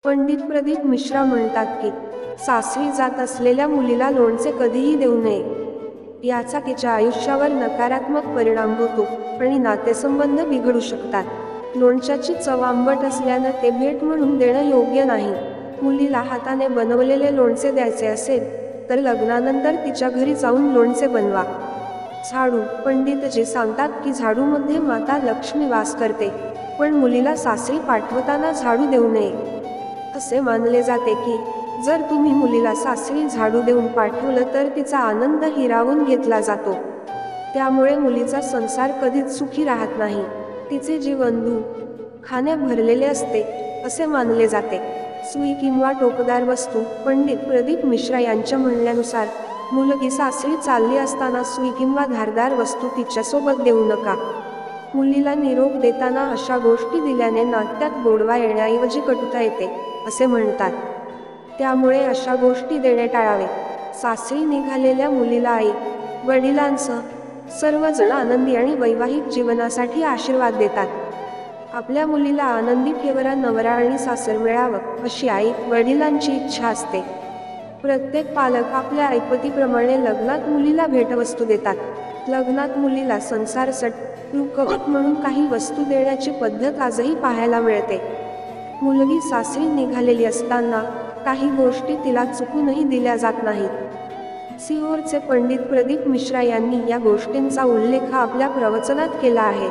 पंडित प्रदीप मिश्रा म्हणतात की सासरी जात असलेल्या मुलीला लोणचे कधीही देऊ नये। याचा तिच्या आयुष्यावर नकारात्मक परिणाम होतो आणि नातेसंबंध बिघडू शकतात। लोणच्याची चव आंबट असल्यानं ते भेट म्हणून देणं योग्य नाही। मुलीला हाताने बनवलेले लोणचे द्यायचे असेल तर लग्नानंतर तिच्या घरी जाऊन लोणचे बनवा। झाडू पंडितजी सांगतात की झाडूमध्ये माता लक्ष्मी वास करते, पण मुलीला सासरी पाठवताना झाडू देऊ नये। असे मानले जाते की जर तुम्ही मुलीला सासरी झाडू देऊन पाठवलं तर तिचा आनंद हिरावून घेतला जातो। त्यामुळे मुलीचा संसार कधीच सुखी राहत नाही, तिचे जीवन दुःखाने भरलेले असते असे मानले जाते। सुई किंवा टोकदार वस्तू पंडित प्रदीप मिश्रा यांच्या म्हणण्यानुसार मुलगी सासरी चालली असताना सुई किंवा धारदार वस्तू तिच्यासोबत देऊ नका। मुलीला निरोप देताना अशा गोष्टी दिल्याने नात्यात गोडवा येण्याऐवजी कटुता येते असे म्हणतात। त्यामुळे अशा गोष्टी देणे टाळावे। सासरी निघालेल्या मुलीला आई वडिलांसह सर्वजण आनंदी आणि वैवाहिक जीवनासाठी आशीर्वाद देतात। आपल्या मुलीला आनंदी ठेवणारा नवरा आणि सासर मिळावं अशी आई वडिलांची इच्छा असते। प्रत्येक पालक आपल्या ऐपतीप्रमाणे लग्नात मुलीला भेटवस्तू देतात। लग्नात मुलीला संसार रुखवत म्हणून काही वस्तू देण्याची पद्धत आजही पाहायला मिळते। मुलगी सासरी निघालेली असताना काही गोष्टी तिला चुकूनही दिल्या जात नाहीत। सिहोरचे पंडित प्रदीप मिश्रा यांनी या गोष्टींचा उल्लेख आपल्या प्रवचनात केला आहे।